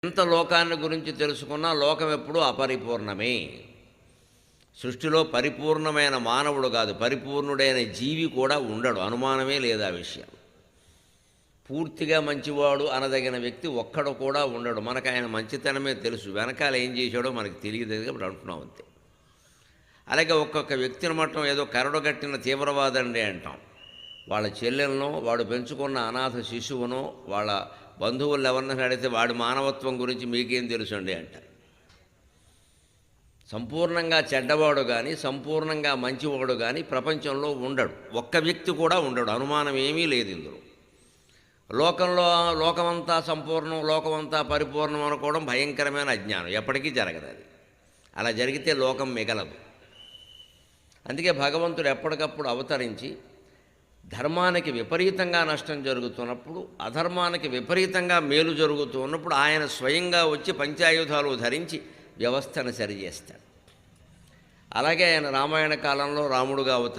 ఎంత లోకాన్ని గురించి తెలుసుకున్నా లోకం ఎప్పుడూ అపరిపూర్ణమే. సృష్టిలో పరిపూర్ణమైన మానవుడు కాదు, పరిపూర్ణుడైన జీవి కూడా ఉండడు, అనుమానమే లేదు ఆ విషయం. పూర్తిగా మంచివాడు అనదగిన వ్యక్తి ఒక్కడు కూడా ఉండడు. మనకు ఆయన మంచితనమే తెలుసు, వెనకాల ఏం చేశాడో మనకు తెలియదు కాబట్టి అంటున్నాం అంతే. అలాగే ఒక్కొక్క వ్యక్తిని మట్టం ఏదో కరడుగట్టిన తీవ్రవాదండి అంటాం. వాళ్ళ చెల్లెలను, వాడు పెంచుకున్న అనాథ శిశువును, వాళ్ళ బంధువులను ఎవరిని అడిగితే వాడి మానవత్వం గురించి మీకేం తెలుసండి అంటారు. సంపూర్ణంగా చెడ్డవాడు కానీ సంపూర్ణంగా మంచివాడు కానీ ప్రపంచంలో ఉండడు, ఒక్క వ్యక్తి కూడా ఉండడు, అనుమానం ఏమీ లేదు ఇందులో. లోకమంతా సంపూర్ణం, లోకమంతా పరిపూర్ణం అనుకోవడం భయంకరమైన అజ్ఞానం, ఎప్పటికీ జరగదు అది. అలా జరిగితే లోకం మిగలదు. అందుకే భగవంతుడు ఎప్పటికప్పుడు అవతరించి ధర్మానికి విపరీతంగా నష్టం జరుగుతున్నప్పుడు, అధర్మానికి విపరీతంగా మేలు జరుగుతూ ఉన్నప్పుడు ఆయన స్వయంగా వచ్చి పంచాయుధాలు ధరించి వ్యవస్థను సరిచేస్తాడు. అలాగే ఆయన రామాయణ కాలంలో రాముడుగా అవతరించి